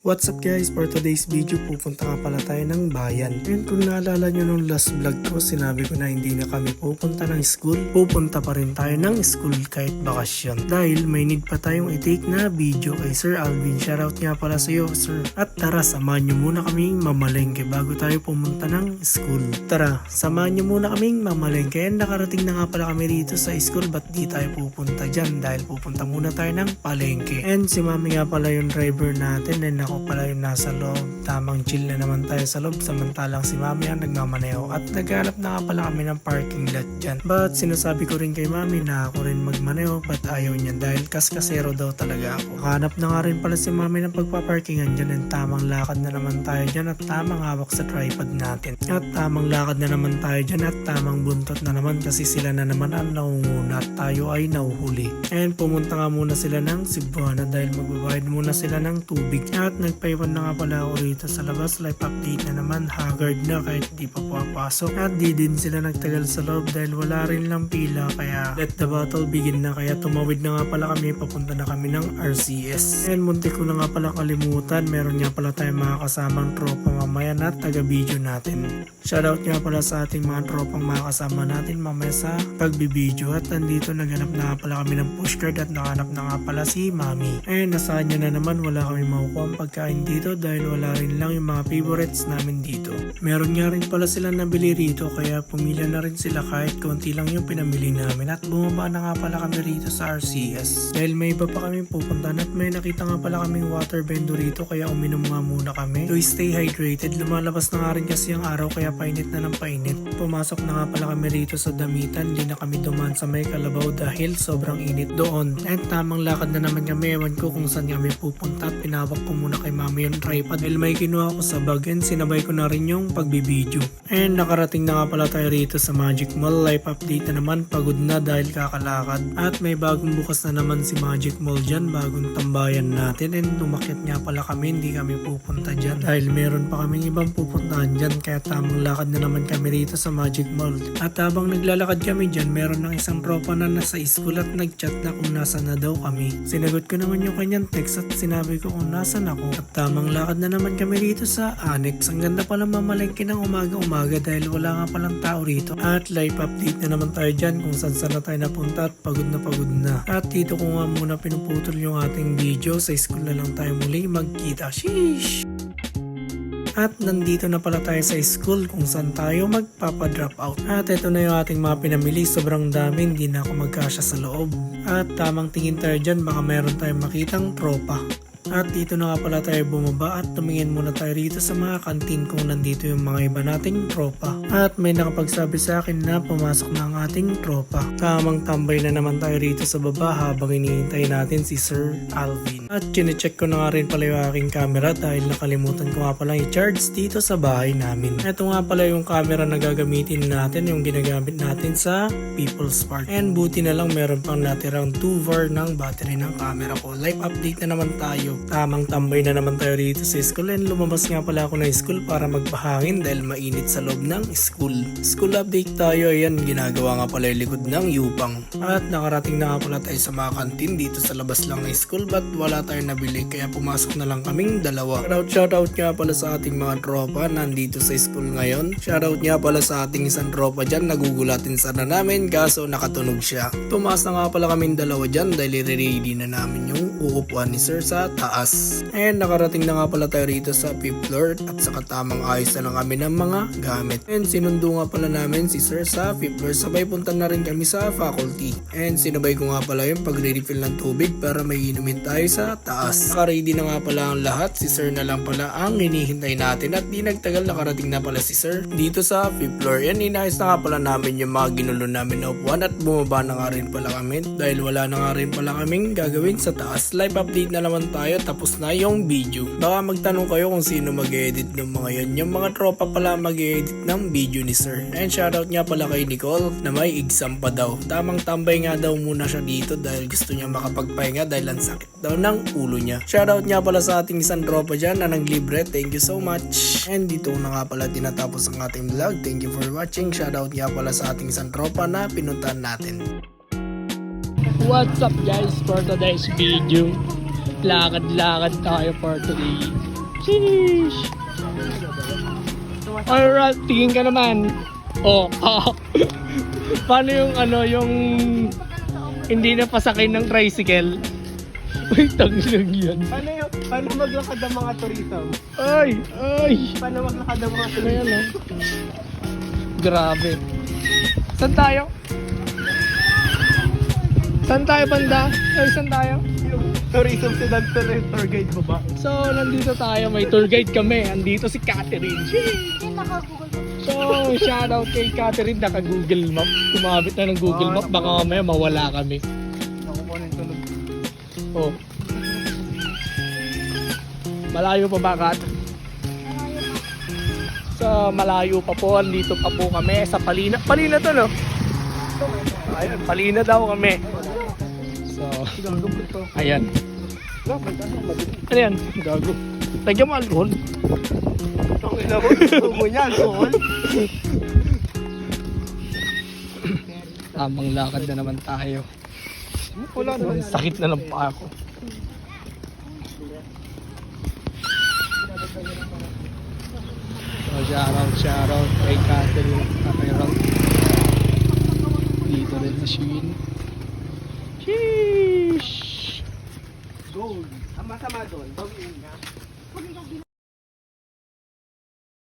What's up guys, for today's video pupunta nga pala tayo ng bayan. And kung naalala nyo nung last vlog ko, sinabi ko na hindi na kami pupunta ng school. Pupunta pa rin tayo ng school kahit bakasyon. Dahil may need pa tayong i-take na video kay Sir Alvin. Shoutout nga pala sa iyo sir. At tara, samahan nyo muna kaming mamalengke bago tayo pumunta ng school. Tara, samahan nyo muna kaming mamalengke. And nakarating na nga pala kami dito sa school, ba't di tayo pupunta dyan? Dahil pupunta muna tayo ng palengke. And si mami nga pala yung driver natin and ako pala yung nasa loob. Tamang chill na naman tayo sa loob samantalang si mami ang nagmamaneho at naghanap na nga pala kami ng parking lot dyan. But sinasabi ko rin kay mami na ako rin magmaneho but ayaw niya dahil kaskasero daw talaga ako. Hanap na nga rin pala si mami ng pagpaparkingan dyan and tamang lakad na naman tayo dyan at tamang hawak sa tripod natin. At tamang lakad na naman tayo dyan at tamang buntot na naman kasi sila na naman ang naunguna at tayo ay nauhuli. And pumunta nga muna sila ng Cebuana dahil magbabayad muna sila ng tubig. At nagpaiwan na nga pala ako rito sa labas. Life update na naman, haggard na kahit di pa papasok. At di din sila nagtagal sa loob dahil wala rin lang pila kaya let the battle begin na. Kaya tumawid na nga pala kami, papunta na kami ng RCS. And muntik ko na nga pala kalimutan, meron nga pala tayong mga kasamang tropa mamaya na taga-video natin. Shoutout nga pala sa ating mga tropang mga kasama natin mamaya sa pagbibideo. At andito naganap na nga pala kami ng pushcart at nakanap na nga pala si mami. And nasaan nyo na naman, wala kami makukuha ang pagkain dito dahil wala rin lang yung mga favorites namin dito. Meron nga rin pala sila nabili rito kaya pumila na rin sila kahit konti lang yung pinamili namin. At bumaba na nga pala kami rito sa RCS dahil may iba pa kami pupuntahan at may nakita nga pala kaming water vendor rito kaya uminom nga muna kami to stay hydrated. Lumalabas na nga rin kasi ang araw kaya painit na ng painit. Pumasok na nga pala kami rito sa damitan, di na kami dumaan sa may kalabaw dahil sobrang init doon. And tamang lakad na naman kami, ewan ko kung saan kami pupunta at pinawak ko muna kay mami yung tripod dahil may kinuha ko sa bag and sinabay ko na rin yung pagbibideo. And nakarating na nga pala tayo rito sa Magic Mall. Life update na naman, pagod na dahil kakalakad. At may bagong bukas na naman si Magic Mall dyan, bagong tambayan natin. And umakyat nga pala kami, hindi kami pupunta dyan dahil meron pa kaming ibang pupuntahan dyan kaya tamang lakad na naman kami rito sa Magic Mall. At habang naglalakad kami dyan, meron ng isang tropa na nasa school at nagchat na kung nasa na daw kami. Sinagot ko naman yung kanyang text at sinabi ko kung nasan ako. At tamang lakad na naman kami rito sa Annex. Ang ganda pala mamalengke ng umaga-umaga dahil wala nga palang tao rito. At live update na naman tayo dyan kung saan na tayo napunta at pagod na pagod na. At dito ko nga muna pinuputol yung ating video. Sa school na lang tayo muli magkita. Sheesh! At nandito na pala tayo sa school kung saan tayo magpapadrop out. At ito na yung ating mga pinamili. Sobrang dami, hindi na ako magkasya sa loob. At tamang tingin tayo dyan, baka meron tayong makitang tropa. At dito na nga pala tayo bumaba at tumingin muna tayo rito sa mga kantin kung nandito yung mga iba nating tropa. At may nakapagsabi sa akin na pumasok na ang ating tropa. Tamang tambay na naman tayo rito sa baba habang hinihintay natin si Sir Alvin. At chinecheck ko na nga rin pala yung aking camera dahil nakalimutan ko nga pala i-charge dito sa bahay namin. Ito nga pala yung camera na gagamitin natin, yung ginagamit natin sa People's Park. And buti na lang meron pang natirang 2 ng battery ng camera ko. Live update na naman tayo. Tamang tambay na naman tayo rito sa school and lumabas nga pala ako ng school para magpahangin dahil mainit sa loob ng school. School update tayo, ayan, ginagawa nga pala yung likod ng Yupang. At nakarating na nga pala tayo sa mga kantin dito sa labas lang ng school but wala tayong nabili kaya pumasok na lang kaming dalawa. Shoutout nga pala sa ating mga tropa nandito sa school ngayon. Shoutout nga pala sa ating isang tropa dyan, nagugulatin sana namin kaso nakatunog siya. Tumaas na nga pala kaming dalawa dyan dahil i-ready na namin yung uupuan ni Sir sa taas. And nakarating na nga pala tayo rito sa 5th floor at sa katamang ayos na lang kami ng mga gamit. And sinundo nga pala namin si Sir sa 5th floor. Sabay punta na rin kami sa faculty. And sinabay ko nga pala yung pagre-refill ng tubig para may inumin tayo sa taas. Naka-ready na nga pala ang lahat. Si Sir na lang pala ang hinihintay natin at di nagtagal nakarating na pala si Sir dito sa 5th floor. And inayos na nga pala namin yung mga ginulo namin na upuan at bumaba na nga rin pala kami dahil wala na nga rin pala kaming gagawin sa taas. Live update na naman tayo, tapos na yung video. Baka magtanong kayo kung sino mag-edit ng mga yan. Yung mga tropa pala mag-edit ng video ni Sir. And shoutout nga pala kay Nicole na may exam pa daw. Tamang tambay nga daw muna siya dito dahil gusto niya makapagpahinga dahil ang sakit daw ng ulo niya. Shoutout nga pala sa ating isang tropa dyan na naglibre. Thank you so much. And dito na nga pala tinatapos ang ating vlog. Thank you for watching. Shoutout nga pala sa ating isang tropa na pinuntahan natin. What's up guys, for today's video lakad-lakad tayo for today. Sheesh. Alright, tingin ka naman. Oh, paano yung ano, yung hindi na pasakay ng tricycle? Uy, tanglang yan. Paano maglakad ang mga turista? Ay! Paano maglakad ang mga Ano yan, oh? Grabe. Saan tayo? Saan tayo, banda? Ay, saan tayo? Tourism sedan tour guide mo ba? So, nandito tayo. May tour guide kami. Andito si Catherine. So, shoutout kay Catherine. Naka-Google Map. Kumabit na ng Google Map. Baka mamaya mawala kami. Ako po ng tunog. Oh. Malayo pa ba, Kat? So, malayo pa po. Andito pa po kami sa Palina. Palina to, no? Ayun, Palina daw kami. So, ayan. Ano yan? Gago. Lagyan mo alcohol. Ang ina mo, gusto mo niya, alcohol? Tamang lakad na naman tayo. Wala naman. Sakit na ng paa ko. So, shoutout kay Catherine. Dito rin na Shein. Sheesh! Gold. Ang masama doon, bawiin nga.